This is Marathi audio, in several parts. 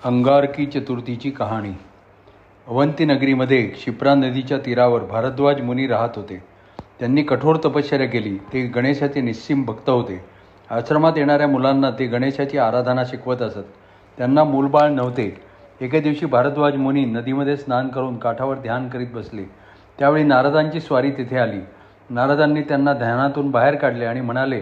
अंगारकी चतुर्थीची कहाणी. अवंती नगरीमध्ये क्षिप्रा नदीच्या तीरावर भारद्वाज मुनी राहत होते. त्यांनी कठोर तपश्चर्या केली. ते गणेशाचे निस्सीम भक्त होते. आश्रमात येणाऱ्या मुलांना ते गणेशाची आराधना शिकवत असत. त्यांना मूलबाळ नव्हते. एके दिवशी भारद्वाज मुनी नदीमध्ये स्नान करून काठावर ध्यान करीत बसले. त्यावेळी नारदांची स्वारी तिथे आली. नारदांनी त्यांना ध्यानातून बाहेर काढले आणि म्हणाले,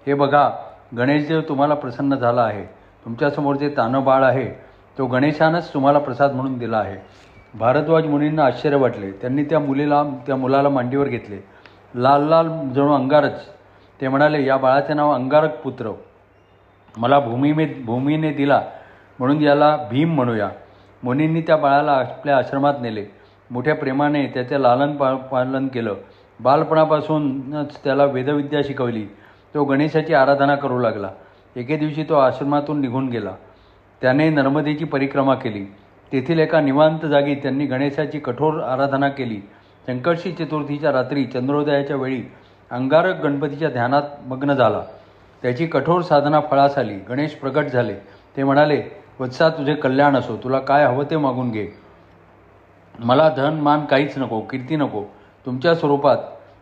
हे बघा, गणेशदेव तुम्हाला प्रसन्न झाला आहे. तुमच्यासमोर जे तानं बाळ आहे तो गणेशानंच तुम्हाला प्रसाद म्हणून दिला आहे. भारद्वाज मुनींना आश्चर्य वाटले. त्यांनी त्या मुलाला मांडीवर घेतले. लाल लाल जणू अंगारच. ते म्हणाले, या बाळाचे नाव अंगारक पुत्र. मला भूमीने दिला म्हणून याला भीम म्हणूया. मुनींनी त्या बाळाला आपल्या आश्रमात नेले. मोठ्या प्रेमाने त्याचे पालन केलं. बालपणापासूनच त्याला वेदविद्या शिकवली. तो गणेशाची आराधना करू लागला. एके दिवशी तो आश्रमातून निघून गेला. त्याने नर्मदेची परिक्रमा केली. तेथील एका निवांत जागी त्यांनी गणेशाची कठोर आराधना केली. संकष्टी चतुर्थीच्या रात्री चंद्रोदयाच्या वेळी अंगारक गणपतीच्या ध्यानात मग्न झाला. त्याची कठोर साधना फळास आली. गणेश प्रगट झाले. ते म्हणाले, वत्सा, तुझे कल्याण असो. तुला काय हवं ते मागून घे. मला धन मान काहीच नको, कीर्ती नको. तुमच्या स्वरूपात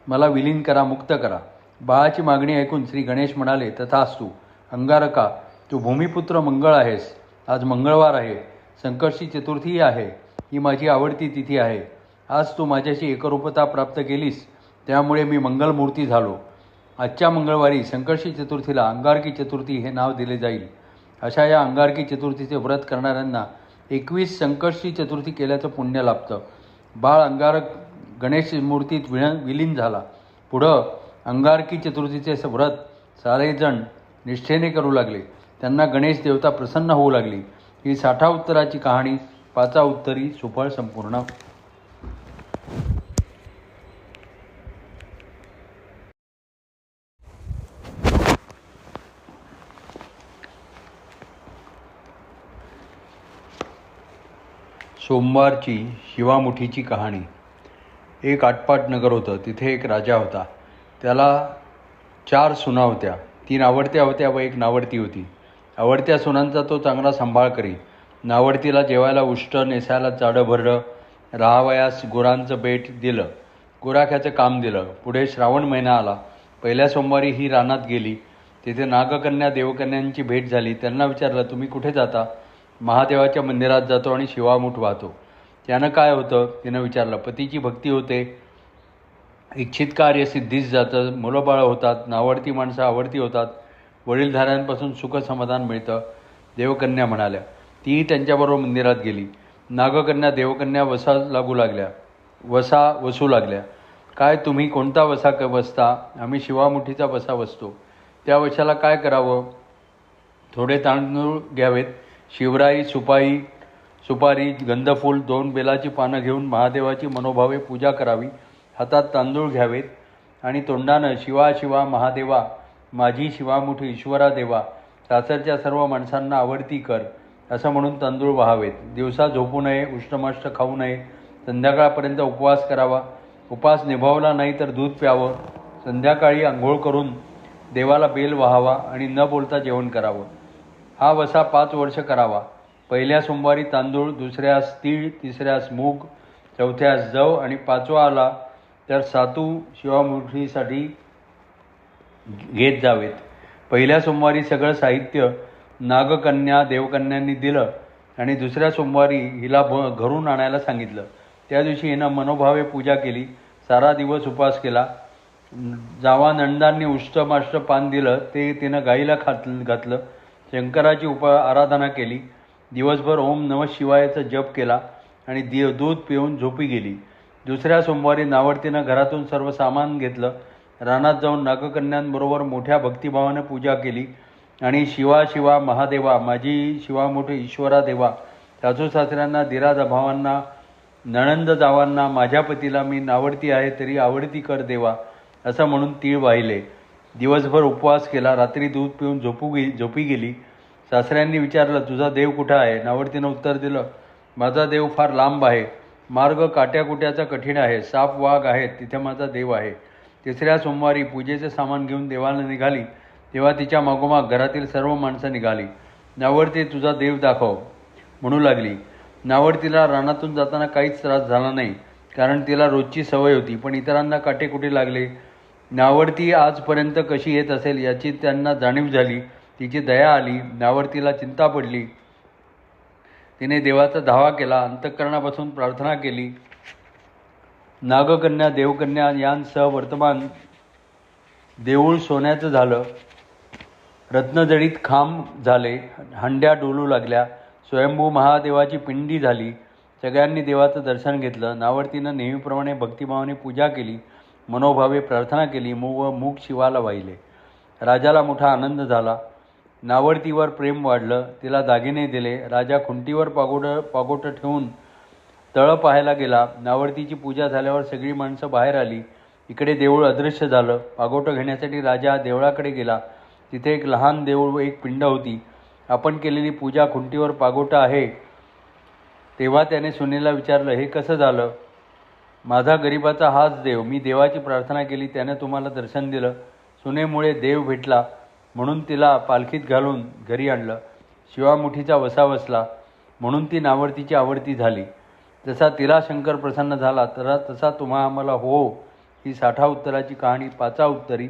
मला विलीन करा, मुक्त करा. बाळाची मागणी ऐकून श्री गणेश म्हणाले, तथास्तु. अंगारका, तू भूमिपुत्र मंगळ आहेस. आज मंगळवार आहे. संकष्टी चतुर्थी आहे. ही माझी आवडती तिथी आहे. आज तू माझ्याशी एकरूपता प्राप्त केलीस, त्यामुळे मी मंगलमूर्ती झालो. आजच्या मंगळवारी संकष्टी चतुर्थीला अंगारकी चतुर्थी हे नाव दिले जाईल. अशा या अंगारकी चतुर्थीचे व्रत करणाऱ्यांना 21 संकष्टी चतुर्थी केल्याचं पुण्य लाभतं. बाळ अंगारक गणेश मूर्तीत विलीन झाला. पुढं अंगारकी चतुर्थीचे व्रत सारेजण निष्ठेने करू लागले. त्यांना गणेश देवता प्रसन्न होऊ लागली. ही 60 उत्तराची कहाणी 5 उत्तरी सुफळ संपूर्ण. सोमवारची शिवामुठीची कहाणी. एक आटपाट नगर होतं. तिथे एक राजा होता. त्याला 4 सुना होत्या. 3 आवडत्या होत्या व एक नावडती होती. आवडत्या सुनांचा तो चांगला सांभाळ करी. नावडतीला जेवायला उष्ट, नेसायला चाडं भरडं, राहावयास गुरांचं बेट दिलं. गुराख्याचं काम दिलं. पुढे श्रावण महिना आला. पहिल्या सोमवारी ही रानात गेली. तिथे नागकन्या देवकन्यांची भेट झाली. त्यांना विचारलं, तुम्ही कुठे जाता? महादेवाच्या मंदिरात जातो आणि शिवामूठ वाहतो. त्यानं काय होतं? तिनं विचारलं. पतीची भक्ती होते, इच्छित कार्य सिद्धीस जातं, मुलंबाळं होतात, नावडती माणसं आवडती होतात, वडीलधाऱ्यांपासून सुख समाधान मिळतं. देवकन्या म्हणाल्या. तीही त्यांच्याबरोबर मंदिरात गेली. नागकन्या देवकन्या वसा वसू लागल्या. काय तुम्ही कोणता वसा बसता? आम्ही शिवामुठीचा वसा बसतो. त्या वशाला काय करावं? थोडे तांदूळ घ्यावेत, शिवराई, सुपारी, गंधफूल, 2 बेलाची पानं घेऊन महादेवाची मनोभावे पूजा करावी. हातात तांदूळ घ्यावेत आणि तोंडानं शिवा शिवा महादेवा, माझी शिवामुठी ईश्वरा देवा, सासरच्या सर्व माणसांना आवडती कर, असं म्हणून तांदूळ वाहावेत. दिवसा झोपू नये, उष्टमाष्ट खाऊ नये, संध्याकाळपर्यंत उपवास करावा. उपवास निभावला नाही तर दूध प्यावं. संध्याकाळी आंघोळ करून देवाला बेल वाहावा आणि न बोलता जेवण करावं. हा वसा 5 वर्ष करावा. पहिल्या सोमवारी तांदूळ, दुसऱ्यास तीळ, तिसऱ्यास मूग, चौथ्यास जव आणि 5वा आला तर सातू शिवामुठीसाठी घेत जावेत. पहिल्या सोमवारी सगळं साहित्य नागकन्या देवकन्यांनी दिलं आणि दुसऱ्या सोमवारी हिला घरून आणायला सांगितलं. त्या दिवशी हिनं मनोभावे पूजा केली. सारा दिवस उपवास केला. जावा नंदांनी उष्टमाष्ट पान दिलं ते तिनं गाईला घातलं. शंकराची आराधना केली. दिवसभर ओम नमः शिवायचा जप केला आणि दूध पिऊन झोपी गेली. दुसऱ्या सोमवारी नावडतीनं घरातून सर्व सामान घेतलं. रानात जाऊन नागकन्यांबरोबर मोठ्या भक्तिभावानं पूजा केली आणि शिवा शिवा महादेवा, माझी शिवामोठी ईश्वरा देवा, सासू सासऱ्यांना, दिराजा भावांना, नणंद जावांना, माझ्या पतीला मी नावडती आहे तरी आवडती कर देवा, असं म्हणून तीळ वाहिले. दिवसभर उपवास केला. रात्री दूध पिऊन झोपी गेली. सासऱ्यांनी विचारलं, तुझा देव कुठं आहे? नावडतीनं उत्तर दिलं, माझा देव फार लांब आहे. मार्ग काट्याकुट्याचा कठीण आहे. साप वाघ आहेत, तिथे माझा देव आहे. तिसऱ्या सोमवारी पूजेचे सामान घेऊन देवाला निघाली तेव्हा तिच्या मागोमाग घरातील सर्व माणसं निघाली. नावडती, तुझा देव दाखव. म्हणू लागली. नावडतीला रानातून जाताना काहीच त्रास झाला नाही, कारण तिला रोजची सवय होती. पण इतरांना काटे कुठे लागले. नावडती आजपर्यंत कशी येत असेल याची त्यांना जाणीव झाली. तिची दया आली. नावडतीला चिंता पडली. तिने देवाचा धावा केला, अंतःकरणापासून प्रार्थना केली. नागकन्या, देवकन्या यांसह वर्तमान देऊळ सोन्याचं झालं. रत्नजडीत खांब झाले. हंड्या डोलू लागल्या. स्वयंभू महादेवाची पिंडी झाली. सगळ्यांनी देवाचं दर्शन घेतलं. नावडतीनं नेहमीप्रमाणे भक्तिभावाने पूजा केली. मनोभावे प्रार्थना केली व मूग शिवाला वाहिले. राजाला मोठा आनंद झाला. नावडतीवर प्रेम वाढलं. तिला दागिने दिले. राजा खुंटीवर पागोटं ठेवून तळं पाहायला गेला. नावडतीची पूजा झाल्यावर सगळी माणसं बाहेर आली. इकडे देऊळ अदृश्य झालं. पागोटं घेण्यासाठी राजा देवळाकडे गेला. तिथे एक लहान देऊळ व एक पिंड होती. आपण केलेली पूजा खुंटीवर पागोटा आहे. तेव्हा त्याने सुनेला विचारलं, हे कसं झालं? माझा गरिबाचा हाच देव. मी देवाची प्रार्थना केली, त्याने तुम्हाला दर्शन दिलं. सुनेमुळे देव भेटला म्हणून तिला पालखीत घालून घरी आणलं. शिवामुठीचा वसा बसला म्हणून ती नावडतीची आवडती झाली. जसा तिला शंकर प्रसन्न झाला तसा तुम्हा आम्हाला हो. ही 60 उत्तराची कहाणी 5 उत्तरी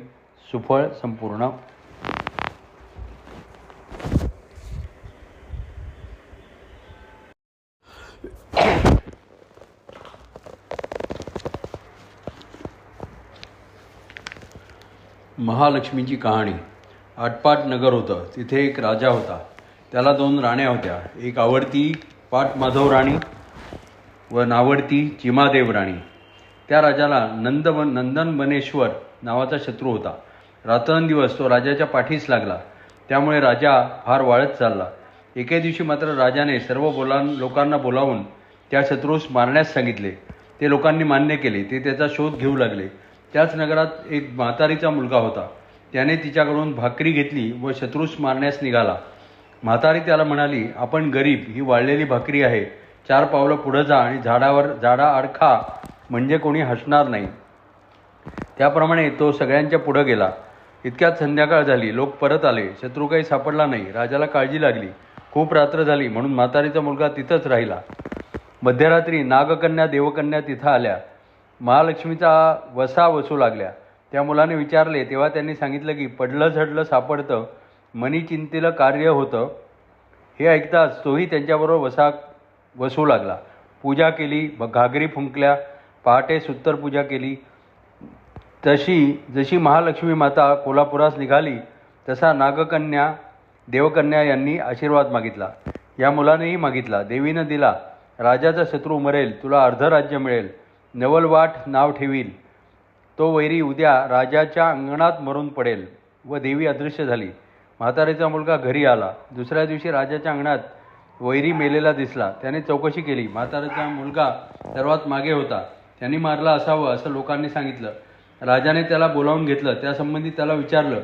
सुफळ संपूर्ण. महालक्ष्मीची कहाणी. आटपाट नगर होतं. तिथे एक राजा होता. त्याला 2 राण्या होत्या. एक आवडती पाटमाधव राणी व नावडती चिमादेव राणी. त्या राजाला नंदनबनेश्वर नावाचा शत्रू होता. रात्रंदिवस तो राजाच्या पाठीस लागला. त्यामुळे राजा फार वाळत चालला. एके दिवशी मात्र राजाने सर्व लोकांना बोलावून त्या शत्रूस मारण्यास सांगितले. ते लोकांनी मान्य केले. ते त्याचा शोध घेऊ लागले. त्याच नगरात एक म्हातारीचा मुलगा होता. त्याने तिच्याकडून भाकरी घेतली व शत्रूस मारण्यास निघाला. म्हातारी त्याला म्हणाली, आपण गरीब, ही वाळलेली भाकरी आहे. 4 पावलं पुढं जा आणि झाडा आड खा, म्हणजे कोणी हसणार नाही. त्याप्रमाणे तो सगळ्यांच्या पुढं गेला. इतक्यात संध्याकाळ झाली. लोक परत आले. शत्रू काही सापडला नाही. राजाला काळजी लागली. खूप रात्र झाली म्हणून म्हातारीचा मुलगा तिथंच राहिला. मध्यरात्री नागकन्या, देवकन्या तिथं आल्या. महालक्ष्मीचा वसा वसू लागल्या. त्या मुलाने विचारले तेव्हा त्यांनी सांगितलं की पडलं झडलं सापडतं, मनी चिंतेलं कार्य होतं. हे ऐकताच तोही त्यांच्याबरोबर वसा वसू लागला. पूजा केली, घागरी फुंकल्या, पहाटे सुत्तर पूजा केली. जशी महालक्ष्मी माता कोल्हापुरास निघाली तसा नागकन्या, देवकन्या यांनी आशीर्वाद मागितला. या मुलानेही मागितला. देवीनं दिला. राजाचा शत्रू मरेल, तुला अर्ध राज्य मिळेल, नवलवाट नाव ठेवील. तो वैरी उद्या राजाच्या अंगणात मरून पडेल. व देवी अदृश्य झाली. म्हातारीचा मुलगा घरी आला. दुसऱ्या दिवशी राजाच्या अंगणात वैरी मेलेला दिसला. त्याने चौकशी केली. म्हातारीचा मुलगा सर्वात मागे होता. त्यांनी मारला असावं असं लोकांनी सांगितलं. राजाने त्याला बोलावून घेतलं. त्यासंबंधी त्याला विचारलं.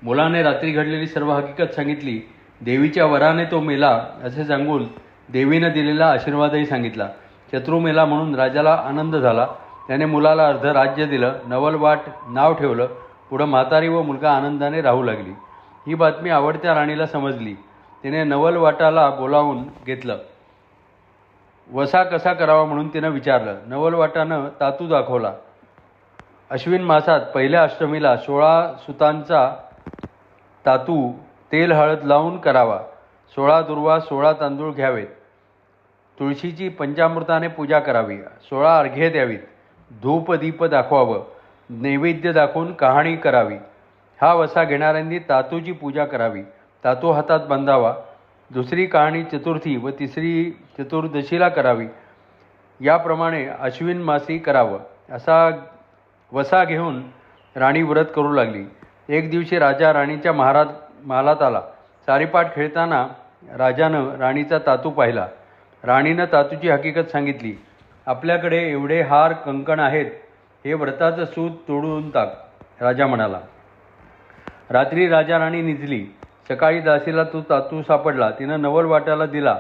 मुलाने रात्री घडलेली सर्व हकीकत सांगितली. देवीच्या वराने तो मेला असे सांगून देवीनं दिलेला आशीर्वादही सांगितला. शत्रू मेला म्हणून राजाला आनंद झाला. त्याने मुलाला अर्ध राज्य दिलं, नवलवाट नाव ठेवलं. पुढं म्हातारी व मुलगा आनंदाने राहू लागली. ही बातमी आवडत्या राणीला समजली. तिने नवलवाटाला बोलावून घेतलं. वसा कसा करावा म्हणून तिनं विचारलं. नवलवाटानं तातू दाखवला. अश्विन मासात पहिल्या अष्टमीला 16 सुतांचा तातू तेल हळद लावून करावा. 16 दुर्वा 16 तांदूळ घ्यावेत. तुळशीची पंचामृताने पूजा करावी. 16 अर्घ्ये द्यावीत. धूप दीप दाखवावं. नैवेद्य दाखवून कहाणी करावी. हा वसा घेणाऱ्यांनी तातूची पूजा करावी. तातू हातात बांधावा. दुसरी कहाणी चतुर्थी व तिसरी चतुर्दशीला करावी. याप्रमाणे अश्विन मासी करावं. असा वसा घेऊन राणी व्रत करू लागली. एक दिवशी राजा राणीच्या महालात आला. सारीपाट खेळताना राजानं राणीचा तातू पाहिला. राणीनं तातूची हकीकत सांगितली. आपल्याकडे एवढे हार कंकण आहेत, हे व्रताचं सूत तोडून टाक, राजा म्हणाला. रात्री राजा राणी निजली. सकाळी दासीला तो तातू सापडला. तिनं नवलवाटाला दिला.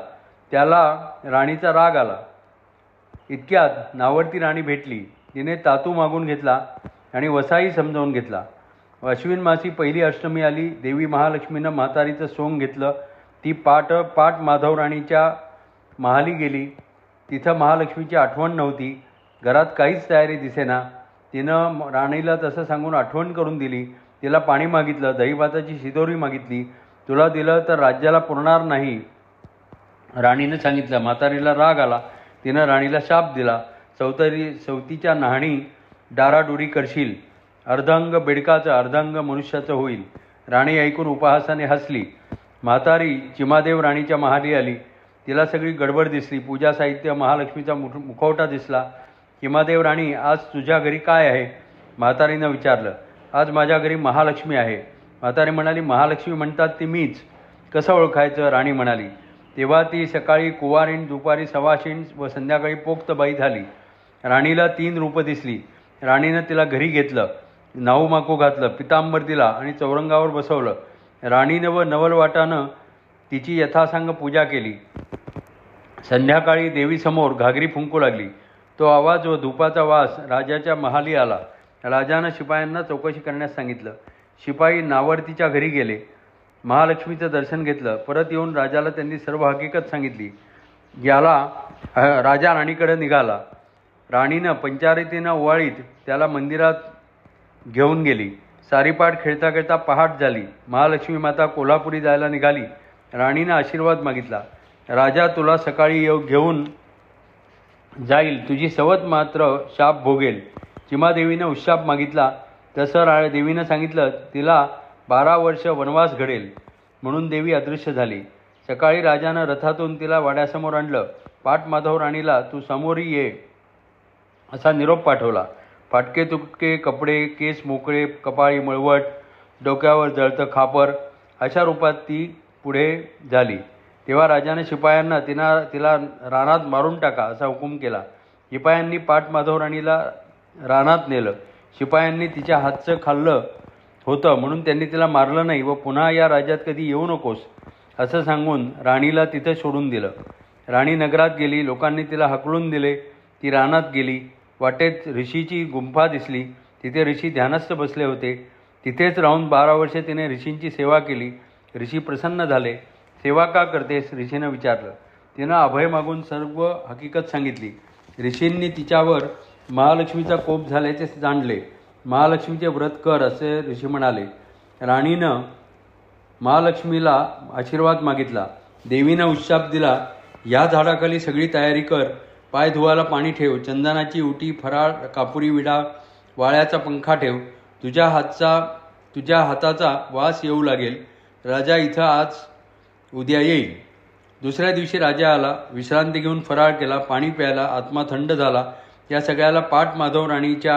त्याला राणीचा राग आला. इतक्यात नावडती राणी भेटली. तिने तातू मागून घेतला आणि वसाही समजावून घेतला. अश्विन मासी पहिली अष्टमी आली. देवी महालक्ष्मीनं म्हातारीचं सोंग घेतलं. ती पाट माधव राणीच्या महाली गेली. तिथं महालक्ष्मीची आठवण नव्हती. घरात काहीच तयारी दिसेना. तिनं राणीला तसं सांगून आठवण करून दिली. तिला पाणी मागितलं, दहीभाताची शिदोरी मागितली. तुला दिलं तर राज्याला पुरणार नाही राणीनं सांगितलं. म्हातारीला राग आला. तिनं राणीला शाप दिला. सवतीच्या न्हाणी डाराडोरी करशील, अर्धांग बेडकाचं अर्धांग मनुष्याचं होईल. राणी ऐकून उपहासाने हसली. म्हातारी चिमादेव राणीच्या महाली आली. तिला सगळी गडबड दिसली. पूजा साहित्य, महालक्ष्मीचा मुखवटा दिसला. चिमादेव राणी, आज तुझ्या घरी काय आहे? म्हातारीनं विचारलं. आज माझ्या घरी महालक्ष्मी आहे. म्हातारी म्हणाली. महालक्ष्मी म्हणतात ती मीच. कसं ओळखायचं? राणी म्हणाली. तेव्हा ती सकाळी कुवारीण, दुपारी सवाशीण व संध्याकाळी पोक्त बाई झाली. राणीला 3 रूपं दिसली. राणीनं तिला घरी घेतलं, नाऊ माकू घातलं, पितांबर दिला आणि चौरंगावर बसवलं. राणीनं व नवलवाटानं तिची यथासांग पूजा केली. संध्याकाळी देवीसमोर घागरी फुंकू लागली. तो आवाज व धुपाचा वास राजाच्या महाली आला. राजानं शिपायांना चौकशी करण्यास सांगितलं. शिपाई नावर्तीच्या घरी गेले. महालक्ष्मीचं दर्शन घेतलं. परत येऊन राजाला त्यांनी सर्व हकीकत सांगितली. राजा राणीकडे निघाला. राणीनं पंचारतीनं ओवाळीत त्याला मंदिरात घेऊन गेली. सारीपाट खेळता खेळता पहाट झाली. महालक्ष्मी माता कोल्हापुरी जायला निघाली. राणीनं आशीर्वाद मागितला. राजा तुला सकाळी घेऊन जाईल. तुझी सवत मात्र शाप भोगेल. चिमादेवीनं उशाप मागितला. तसं देवीनं सांगितलं. तिला 12 वर्ष वनवास घडेल. म्हणून देवी अदृश्य झाली. सकाळी राजानं रथातून तिला वाड्यासमोर आणलं. पाट माधव राणीला तू समोरी ये असा निरोप पाठवला. फाटके तुटके कपडे, केस मोकळे, कपाळी मळवट, डोक्यावर जळतं खापर अशा रूपात ती पुढे झाली. तेव्हा राजाने शिपायांना तिला रानात मारून टाका असा हुकूम केला. शिपायांनी पाट माधव राणीला रानात नेलं. शिपायांनी तिच्या हातचं खाल्लं होतं म्हणून त्यांनी तिला मारलं नाही व पुन्हा या राज्यात कधी येऊ नकोस असं सांगून राणीला तिथं सोडून दिलं. राणी नगरात गेली. लोकांनी तिला हकलून दिले. ती रानात गेली. वाटेत ऋषीची गुंफा दिसली. तिथे ऋषी ध्यानस्थ बसले होते. तिथेच राहून 12 वर्षे तिने ऋषींची सेवा केली. ऋषी प्रसन्न झाले. सेवा का करतेस? ऋषीनं विचारलं. तिनं अभय मागून सर्व हकीकत सांगितली. ऋषींनी तिच्यावर महालक्ष्मीचा कोप झाल्याचे जाणले. महालक्ष्मीचे व्रत कर असे ऋषी म्हणाले. राणीनं महालक्ष्मीला आशीर्वाद मागितला. देवीनं उशाप दिला. या झाडाखाली सगळी तयारी कर. पाय धुवायला पाणी ठेव. चंदनाची उटी, फराळ, कापुरी विडा, वाळ्याचा पंखा ठेव. तुझ्या हाताचा वास येऊ लागेल. राजा इथं आज उद्या येईल. दुसऱ्या दिवशी राजा आला. विश्रांती घेऊन फराळ केला. पाणी प्यायला. आत्मा थंड झाला. या सगळ्याला पाट माधव राणीच्या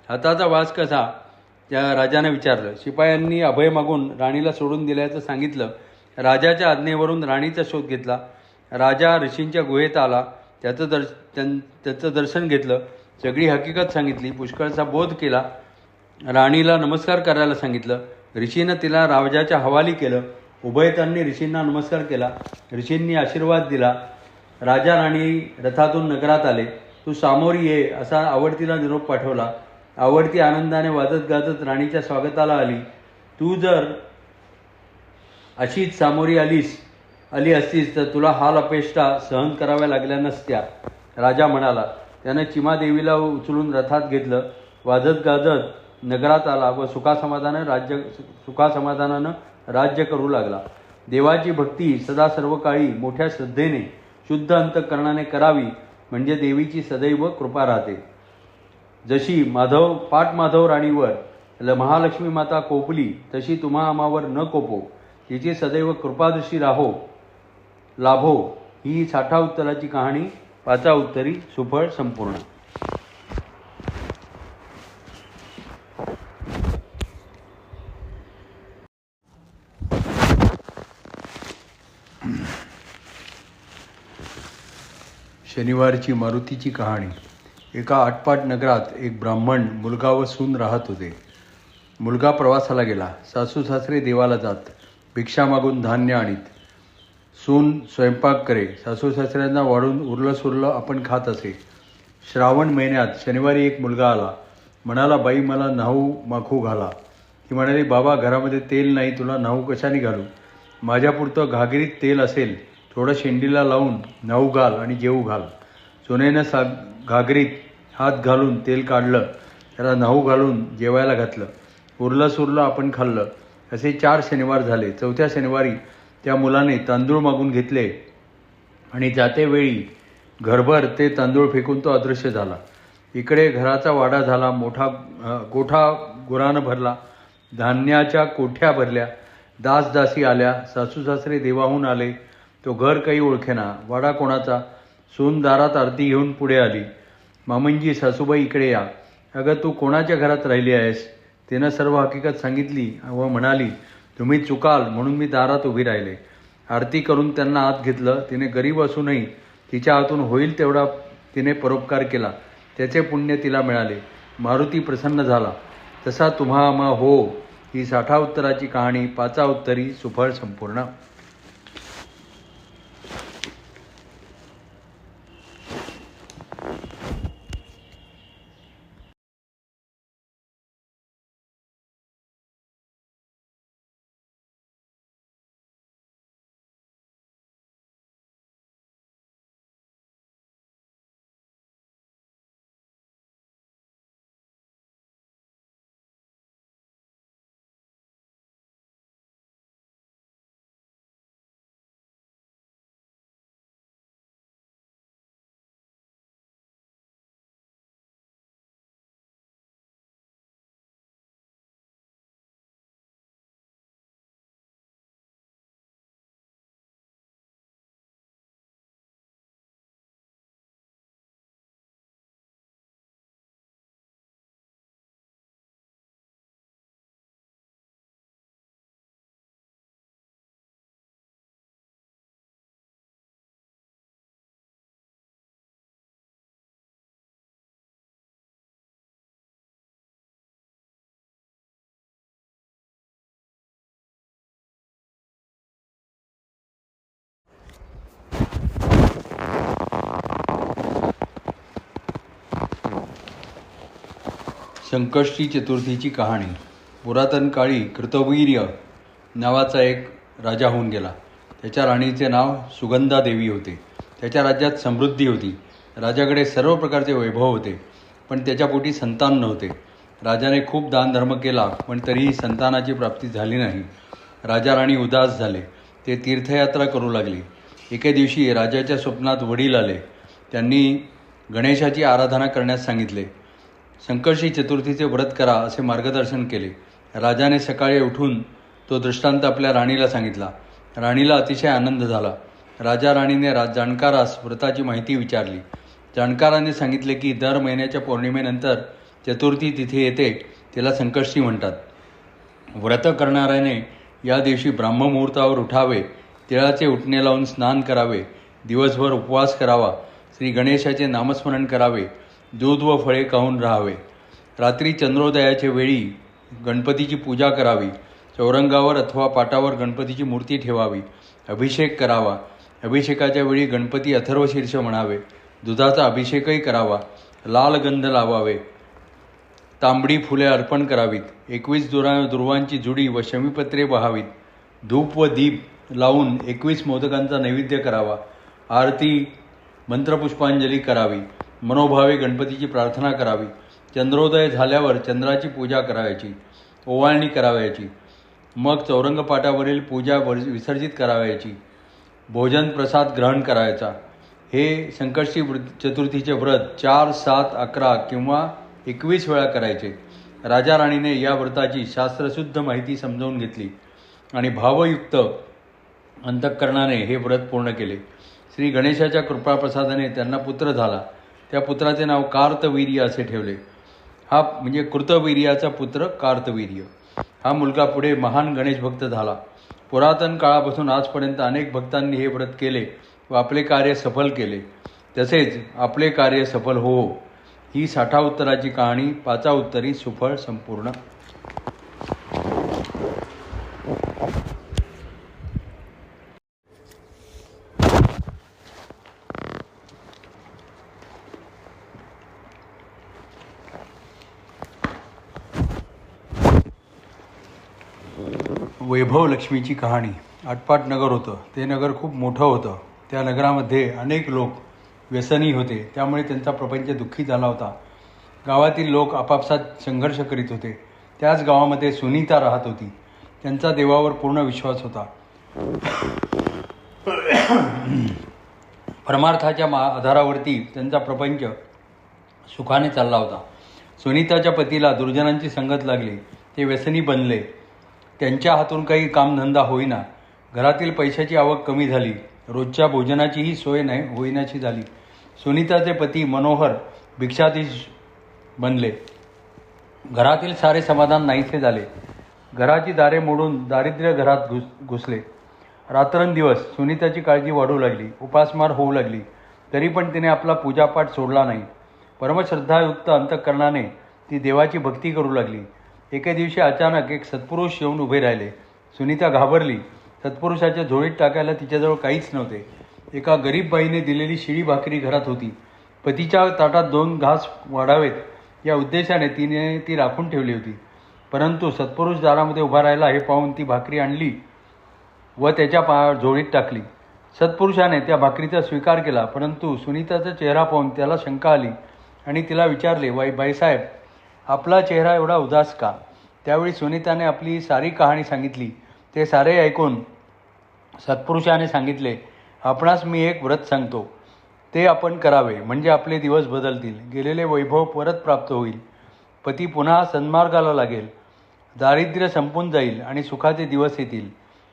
हाताचा वास कसा? त्या राजाने विचारलं. शिपायांनी अभय मागून राणीला सोडून दिल्याचं सांगितलं. राजाच्या आज्ञेवरून राणीचा शोध घेतला. राजा ऋषींच्या गुहेत आला. त्याचं दर्शन घेतलं. सगळी हकीकत सांगितली. पुष्कळचा बोध केला. राणीला नमस्कार करायला सांगितलं. ऋषीनं तिला राजाच्या हवाली केलं. उभयतांनी ऋषींना नमस्कार केला. ऋषींनी आशीर्वाद दिला. राजा राणी रथातून नगरात आले. तू सामोरी ये असा आवडतीला निरोप पाठवला. आवडती आनंदाने वाजत गाजत राणीच्या स्वागताला आली. तू जर अशीच सामोरी आली असतीस तर तुला हाल अपेष्टा सहन कराव्या लागल्या नसत्या, राजा म्हणाला. त्यानं चिमादेवीला उचलून रथात घेतलं. वाजत गाजत नगरात आला व सुखासमाधानानं राज्य करू लागला. देवाची भक्ती सदा सर्व काळी मोठ्या श्रद्धेने शुद्ध अंतःकरणाने करावी म्हणजे देवीची सदैव कृपा राहते. जशी पाट माधव राणीवर महालक्ष्मी माता कोपली तशी तुम्हा आम्हावर न कोपो. तिची सदैव कृपादृष्टी लाभो. ही 60 उत्तराची कहाणी. 5 उत्तरी सुफळ संपूर्ण. शनिवारची मारुतीची कहाणी. एका आटपाट नगरात एक ब्राह्मण मुलगा व सून राहत होते. मुलगा प्रवासाला गेला. सासू सासरे देवाला जात. भिक्षा मागून धान्य आणीत. सून स्वयंपाक करे. सासू सासऱ्यांना वाढून उरलं सुरलं आपण खात असे. श्रावण महिन्यात शनिवारी एक मुलगा आला. म्हणाला, बाई मला न्हाऊ माखू घाला. ती म्हणाली, बाबा घरामध्ये तेल नाही, तुला न्हाऊ कशाने घालू. माझ्यापुरतं घागरीत तेल असेल, थोडं शेंडीला लावून नऊ घाल आणि जेवू घाल. सोन्यानं घागरीत हात घालून तेल काढलं, त्याला नऊ घालून जेवायला घातलं. उरलं सुरलं आपण खाल्लं. असे 4 शनिवार झाले. 4थ्या शनिवारी त्या मुलाने तांदूळ मागून घेतले आणि जातेवेळी घरभर ते तांदूळ फेकून तो अदृश्य झाला. इकडे घराचा वाडा झाला, मोठा गोठा गुरानं भरला, धान्याच्या कोठ्या भरल्या, दासदासी आल्या, सासूसासरे देवाहून आले. तो घर काही ओळखेना, वाडा कोणाचा. सून दारात आरती घेऊन पुढे आली. मामंजी, सासूबाई इकडे या. अगं तू कोणाच्या घरात राहिली आहेस? तिनं सर्व हकीकत सांगितली व म्हणाली, तुम्ही चुकाल म्हणून मी दारात उभी राहिले. आरती करून त्यांना आत घेतलं. तिने गरीब असूनही तिच्या हातून होईल तेवढा तिने परोपकार केला. त्याचे पुण्य तिला मिळाले. मारुती प्रसन्न झाला. तसा तुम्हा आम्हा हो. ही 60 उत्तराची कहाणी, 5 उत्तरी, सुफळ संपूर्ण. संकष्टी चतुर्थीची कहाणी. पुरातन काळी कृतवीर्य नावाचा एक राजा होऊन गेला. त्याच्या राणीचे नाव सुगंधा देवी होते. त्याच्या राज्यात समृद्धी होती. राजाकडे सर्व प्रकारचे वैभव होते, पण त्याच्या पोटी संतान नव्हते. राजाने खूप दानधर्म केला, पण तरीही संतानाची प्राप्ती झाली नाही. राजा राणी उदास झाले. ते तीर्थयात्रा करू लागली. एके दिवशी राजाच्या स्वप्नात वडील आले. त्यांनी गणेशाची आराधना करण्यास सांगितले. संकष्टी चतुर्थीचे व्रत करा असे मार्गदर्शन केले. राजाने सकाळी उठून तो दृष्टांत आपल्या राणीला सांगितला. राणीला अतिशय आनंद झाला. राजा राणीने जाणकारास व्रताची माहिती विचारली. जाणकाराने सांगितले की दर महिन्याच्या पौर्णिमेनंतर चतुर्थी तिथे येते, तिला संकष्टी म्हणतात. व्रत करणाऱ्याने या दिवशी ब्राह्ममुहूर्तावर उठावे, तिळाचे उटणे लावून स्नान करावे, दिवसभर उपवास करावा, श्री गणेशाचे नामस्मरण करावे, दूध व फळे खाऊन राहावे. रात्री चंद्रोदयाच्या वेळी गणपतीची पूजा करावी. चौरंगावर अथवा पाटावर गणपतीची मूर्ती ठेवावी. अभिषेक करावा. अभिषेकाच्या वेळी गणपती अथर्वशीर्ष म्हणावे. दुधाचा अभिषेकही करावा. लाल गंध लावावे. तांबडी फुले अर्पण करावीत. 21 दुर्वांची जुडी व शमीपत्रे वाहावीत. धूप व दीप लावून 21 मोदकांचा नैवेद्य करावा. आरती मंत्रपुष्पांजली करावी. मनोभावे गणपतीची प्रार्थना करावी. चंद्रोदय झाल्यावर चंद्राची पूजा करायची, ओवाळणी करावयाची. मग चौरंगपाटावरील पूजा विसर्जित करावयाची. भोजन प्रसाद ग्रहण करायचा. हे संकष्टी चतुर्थीचे व्रत 4, 7, 11 किंवा 21 वेळा करायचे. राजा राणीने या व्रताची शास्त्रशुद्ध माहिती समजावून घेतली आणि भावयुक्त अंतःकरणाने हे व्रत पूर्ण केले. श्री गणेशाच्या कृपाप्रसादाने त्यांना पुत्र झाला. त्या पुत्राचे नाव कार्तवीर्य असे ठेवले. हा म्हणजे कृतवीर्याचा पुत्र कार्तवीर्य. हा मुलगा पुढे महान गणेश भक्त झाला. पुरातन काळापासून आजपर्यंत अनेक भक्तांनी हे व्रत केले व आपले कार्य सफल केले. तसेच आपले कार्य सफल हो. ही 60 उत्तराची कहाणी, 5 उत्तरी, सुफळ संपूर्ण. वैभव लक्ष्मीची कहाणी. आटपाट नगर होतं. ते नगर खूप मोठं होतं. त्या नगरामध्ये अनेक लोक व्यसनी होते, त्यामुळे त्यांचा प्रपंच दुःखी झाला होता. गावातील लोक आपापसात संघर्ष करीत होते. त्याच गावामध्ये सुनीता राहत होती. त्यांचा देवावर पूर्ण विश्वास होता. परमार्थाच्या आधारावरती त्यांचा प्रपंच सुखाने चालला होता. सुनीताच्या पतीला दुर्जनांची संगत लागली. ते व्यसनी बनले. त्यांच्या हातून काही कामधंदा होईना. घरातील पैशाची आवक कमी झाली. रोजच्या भोजनाचीही सोय नाही होईनाची झाली. सुनीताचे पती मनोहर भिक्षाधीश बनले. घरातील सारे समाधान नाहीसे झाले. घराची दारे मोडून दारिद्र्य घरात घुसले. रात्रंदिवस सुनीताची काळजी वाढू लागली. उपासमार होऊ लागली. तरी पण तिने आपला पूजापाठ सोडला नाही. परमश्रद्धायुक्त अंतःकरणाने ती देवाची भक्ती करू लागली. एके दिवशी अचानक एक सत्पुरुष येऊन उभे राहिले. सुनीता घाबरली. सत्पुरुषाच्या झोळीत टाकायला तिच्याजवळ काहीच नव्हते. एका गरीब बाईने दिलेली शिळी भाकरी घरात होती. पतीच्या ताटात 2 घास वाढावेत या उद्देशाने तिने ती राखून ठेवली होती. परंतु सत्पुरुष दारामध्ये उभा राहिला हे पाहून ती भाकरी आणली व त्याच्या झोळीत टाकली. सत्पुरुषाने त्या भाकरीचा स्वीकार केला. परंतु सुनीताचा चेहरा पाहून त्याला शंका आली आणि तिला विचारले, बाईसाहेब, आपला चेहरा एवढा उदास का? त्यावेळी सुनीताने आपली सारी कहाणी सांगितली. ते सारे ऐकून सत्पुरुषाने सांगितले, आपणास मी एक व्रत सांगतो. ते आपण करावे, म्हणजे आपले दिवस बदलतील. गेलेले वैभव परत प्राप्त होईल. पती पुन्हा सन्मार्गाला लागेल. दारिद्र्य संपून जाईल आणि सुखाचे दिवस येतील.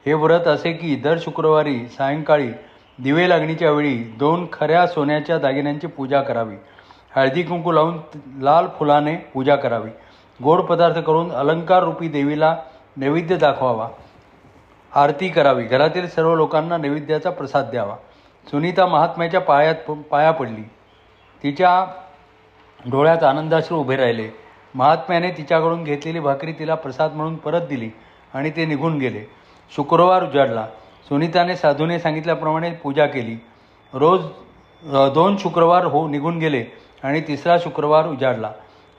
हे व्रत असे की दर शुक्रवारी सायंकाळी दिवे लागणीच्या वेळी 2 खऱ्या सोन्याच्या दागिन्यांची पूजा करावी. हळदी कुंकू लावून लाल फुलाने पूजा करावी. गोड पदार्थ करून अलंकाररूपी देवीला नैवेद्य दाखवावा. आरती करावी. घरातील सर्व लोकांना नैवेद्याचा प्रसाद द्यावा. सुनीता महात्म्याच्या पाया पडली. तिच्या डोळ्यात आनंदाश्रू उभे राहिले. महात्म्याने तिच्याकडून घेतलेली भाकरी तिला प्रसाद म्हणून परत दिली आणि ते निघून गेले. शुक्रवार उजाडला. सुनीताने साधूने सांगितल्याप्रमाणे पूजा केली. रोज 2 शुक्रवार निघून गेले आणि 3रा शुक्रवार उजाडला.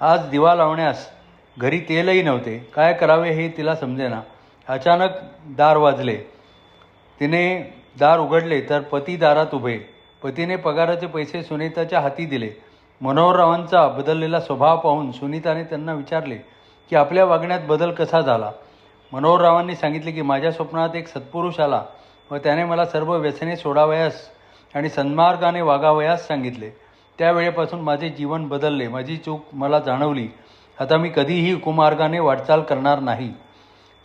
आज दिवा लावण्यास घरी तेलही नव्हते. काय करावे हे तिला समजेना. अचानक दार वाजले. तिने दार उघडले तर पती दारात उभे. पतीने पगाराचे पैसे सुनीताच्या हाती दिले. मनोहररावांचा बदललेला स्वभाव पाहून सुनीताने त्यांना विचारले की आपल्या वागण्यात बदल कसा झाला. मनोहररावांनी सांगितले की माझ्या स्वप्नात एक सत्पुरुष आला व त्याने मला सर्व व्यसने सोडावयास आणि सन्मार्गाने वागावयास सांगितले. त्यावेळेपासून माझे जीवन बदलले. माझी चूक मला जाणवली. आता मी कधीही कुमार्गाने वाटचाल करणार नाही.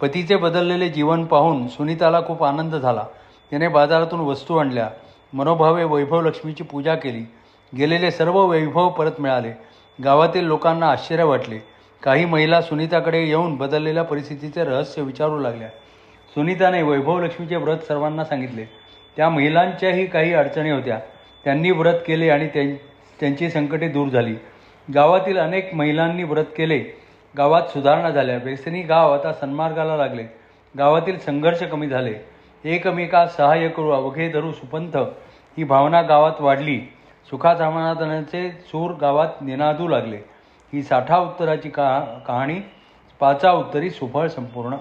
पतीचे बदललेले जीवन पाहून सुनीताला खूप आनंद झाला. तिने बाजारातून वस्तू आणल्या. मनोभावे वैभवलक्ष्मीची पूजा केली. गेलेले सर्व वैभव परत मिळाले. गावातील लोकांना आश्चर्य वाटले. काही महिला सुनीताकडे येऊन बदललेल्या परिस्थितीचे रहस्य विचारू लागल्या. सुनीताने वैभवलक्ष्मीचे व्रत सर्वांना सांगितले. त्या महिलांच्याही काही अडचणी होत्या. त्यांनी व्रत केले आणि त्यांची संकटे दूर झाली. गावातील अनेक महिलांनी व्रत केले. गावात सुधारणा झाल्या. व्यसनी गाव आता सन्मार्गाला लागले. गावातील संघर्ष कमी झाले. एकमेकास सहाय्य करू, अवघे धरू सुपंथ ही भावना गावात वाढली. सुखासमाधानाचे सूर गावात निनादू लागले. ही 60 उत्तराची कहाणी 5 उत्तरी सुफळ संपूर्ण.